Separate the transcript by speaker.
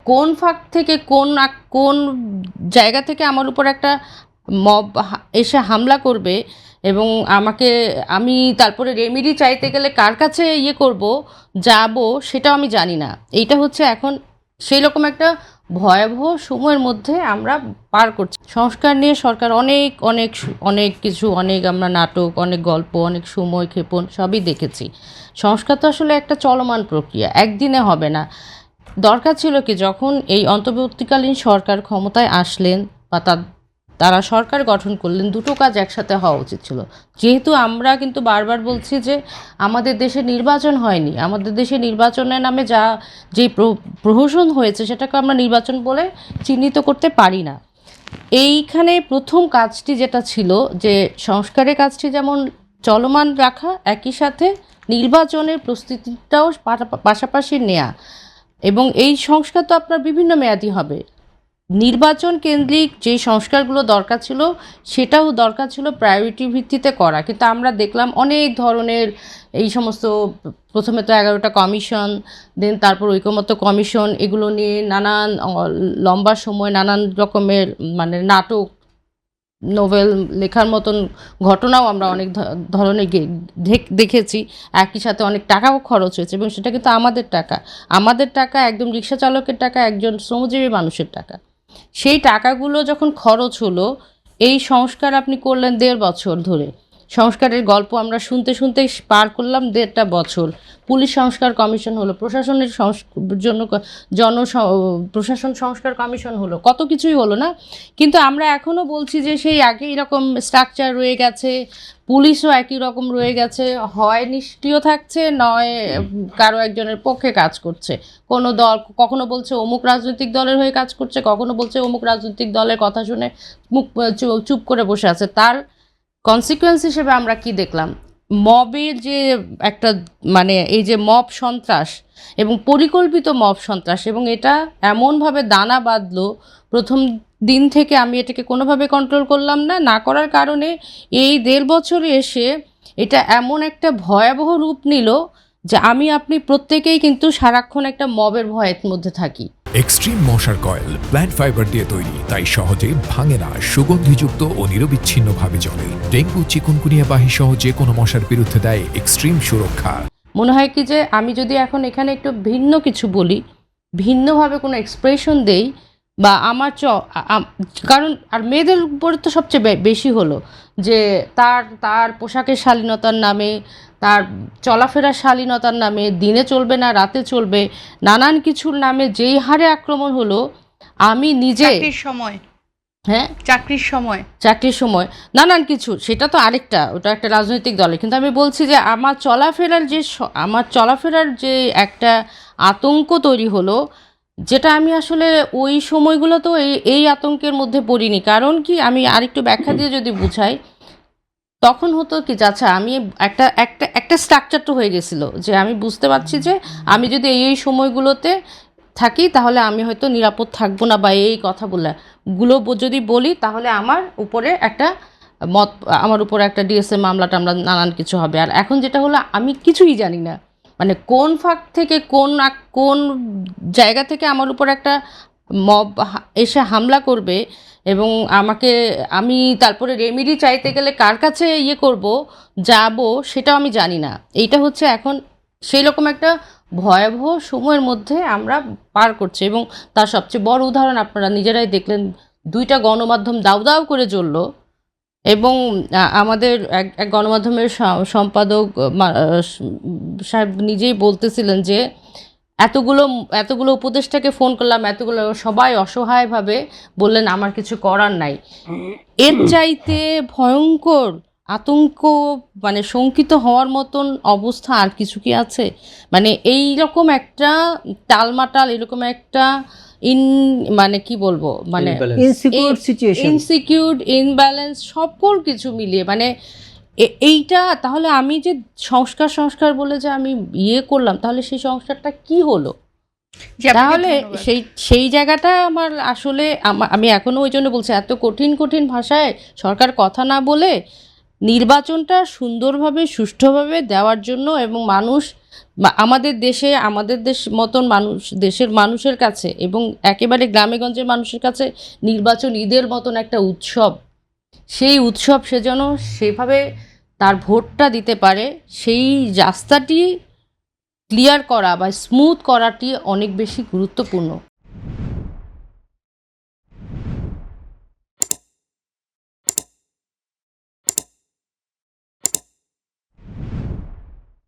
Speaker 1: কোন ফাঁক থেকে কোন জায়গা থেকে আমার উপর একটা মব এসে হামলা করবে এবং আমি তারপরে রেমেডি চাইতে গেলে কার কাছে করব যাব সেটাও আমি জানি না। এইটা হচ্ছে এখন সেই রকম একটা ভয়াবহ সময়ের মধ্যে আমরা পার করছি। সংস্কার নিয়ে সরকার অনেক অনেক অনেক কিছু, আমরা নাটক, অনেক গল্প, অনেক সময় ক্ষেপণ সবই দেখেছি। সংস্কার তো আসলে একটা চলমান প্রক্রিয়া, একদিনে হবে না। দরকার ছিল কি, যখন এই অন্তর্বর্তীকালীন সরকার ক্ষমতায় আসলেন বা তারা সরকার গঠন করলেন, দুটো কাজ একসাথে হওয়া উচিত ছিল। যেহেতু আমরা কিন্তু বারবার বলছি যে আমাদের দেশে নির্বাচন হয়নি, আমাদের দেশে নির্বাচনের নামে যে প্রহসন হয়েছে সেটাকে আমরা নির্বাচন বলে চিহ্নিত করতে পারি না। এইখানে প্রথম কাজটি যেটা ছিল যে সংস্কারের কাজটি যেমন চলমান রাখা, একই সাথে নির্বাচনের প্রস্তুতিটাও পাশাপাশি নেয়া। এবং এই সংস্কার তো আপনার বিভিন্ন মেয়াদি হবে। নির্বাচন কেন্দ্রিক যে সংস্কারগুলো দরকার ছিল সেটাও দরকার ছিল প্রায়োরিটি ভিত্তিতে করা, কিন্তু আমরা দেখলাম অনেক ধরনের এই সমস্ত, প্রথমে তো 11টা কমিশন, দেন তারপর ঐকমত্য কমিশন, এগুলো নিয়ে নানান লম্বা সময় নানান রকমের নাটক, নোভেল লেখার মতন ঘটনাও আমরা অনেক ধরনের দেখেছি। একই সাথে অনেক টাকাও খরচ হয়েছে এবং সেটা কিন্তু আমাদের টাকা, একদম রিক্সা চালকের টাকা, একজন শ্রমজীবী মানুষের টাকা। সেই টাকাগুলো যখন খরচ হলো, এই সংস্কার আপনি করলেন 1.5 বছর ধরে। সংস্কারের গল্প আমরা শুনতে শুনতে পার করলাম 1.5 বছর। পুলিশ সংস্কার কমিশন হলো, প্রশাসনের প্রশাসন সংস্কার কমিশন হলো, কত কিছুই হলো না? কিন্তু আমরা এখনও বলছি যে সেই একই রকম স্ট্রাকচার রয়ে গেছে, পুলিশও একই রকম রয়ে গেছে, হয় নিষ্ক্রিয় থাকছে, নয় কারো একজনের পক্ষে কাজ করছে। কোনো দল কখনো বলছে অমুক রাজনৈতিক দলের হয়ে কাজ করছে, কখনো বলছে অমুক রাজনৈতিক দলের কথা শুনে চুপ করে বসে আছে। তার কনসিকুয়েন্স হিসেবে আমরা কি দেখলাম? মবের যে একটা এই যে মব সন্ত্রাস এবং পরিকল্পিত মব সন্ত্রাস, এবং এটা এমনভাবে দানা বাঁধলো প্রথম দিন থেকে। আমি এটাকে কোনোভাবে কন্ট্রোল করলাম না করার কারণে এই 1.5 বছরে এসে এটা এমন একটা ভয়াবহ রূপ নিল যে আপনি প্রত্যেকেই কিন্তু সারাক্ষণ একটা মবের ভয়ের মধ্যে থাকি।
Speaker 2: এক্সট্রিম মশার কয়েল প্ল্যান্ট ফাইবার দিয়ে তৈরি, তাই সহজে ভাঙে না, সুগন্ধিযুক্ত ও নিরবিচ্ছিন্নভাবে জ্বলে। ডেঙ্গু, চিকুনগুনিয়া বাহি সহ যে কোনো মশার বিরুদ্ধে দেয় এক্সট্রিম সুরক্ষা।
Speaker 1: মনে হয় কি যে আমি যদি এখন এখানে একটু ভিন্ন কিছু বলি, ভিন্নভাবে কোনো এক্সপ্রেশন দেই, বা আমার কারণ আর মেয়েদের উপরে তো সবচেয়ে বেশি হলো যে তার পোশাকের শালীনতার নামে, তার চলাফেরার শালীনতার নামে, দিনে চলবে না রাতে চলবে, নানান কিছুর নামে যেই হারে আক্রমণ হলো, আমি নিজে চাকরির সময় নানান কিছু, সেটা তো আরেকটা, ওটা একটা রাজনৈতিক দলে। কিন্তু আমি বলছি যে আমার চলাফেরার যে একটা আতঙ্ক তৈরি হলো, যেটা আমি আসলে ওই সময়গুলো তো এই আতঙ্কের মধ্যে পড়িনি। কারণ কি, আমি আরেকটু ব্যাখ্যা দিয়ে যদি বুঝাই, তখন হতো কি, আচ্ছা আমি একটা স্ট্রাকচার তো হয়ে গেছিলো যে আমি বুঝতে পারছি যে আমি যদি এই সময়গুলোতে থাকি তাহলে আমি হয়তো নিরাপদ থাকবো না, বা এই কথাগুলো যদি বলি তাহলে আমার উপরে একটা ডিএসএ মামলা টামলা নানান কিছু হবে। আর এখন যেটা হলো, আমি কিছুই জানি না, কোন ফাঁক থেকে কোন জায়গা থেকে আমার উপর একটা মব এসে হামলা করবে এবং আমি তারপরে রেমেডি চাইতে গেলে কার কাছে করব যাব সেটাও আমি জানি না। এইটা হচ্ছে এখন সেই রকম একটা ভয়াবহ সময়ের মধ্যে আমরা পার করছি। এবং তার সবচেয়ে বড় উদাহরণ আপনারা নিজেরাই দেখলেন, 2টা গণমাধ্যম দাউ দাউ করে জ্বলল এবং আমাদের এক গণমাধ্যমের সম্পাদক সাহেব নিজেই বলতেছিলেন যে এতগুলো উপদেষ্টাকে ফোন করলাম, সবাই অসহায়ভাবে বললেন আমার কিছু করার নাই। এর চাইতে ভয়ঙ্কর আতঙ্ক, শঙ্কিত হওয়ার মতন অবস্থা আর কিছু কি আছে? এই রকম একটা টালমাটাল, এরকম একটা কি বলবো, ইনসিকিউর, ইনব্যালেন্স, সকল কিছু মিলিয়ে এইটা, তাহলে আমি যে সংস্কার বলে যে আমি করলাম, তাহলে সেই সংস্কারটা কি হলো? তাহলে সেই জায়গাটা আমার আসলে আমি এখনো ওই জন্য বলছি, এত কঠিন ভাষায় সরকার কথা না বলে নির্বাচনটা সুন্দরভাবে সুষ্ঠুভাবে দেওয়ার জন্য এবং মানুষ বা আমাদের দেশে আমাদের দেশ মতন মানুষ দেশের মানুষের কাছে এবং একেবারে গ্রামেগঞ্জের মানুষের কাছে নির্বাচন ঈদের মতন একটা উৎসব, সেই উৎসব সে যেন সেভাবে তার ভোটটা দিতে পারে, সেই রাস্তাটি ক্লিয়ার করা বা স্মুথ করাটি অনেক বেশি গুরুত্বপূর্ণ।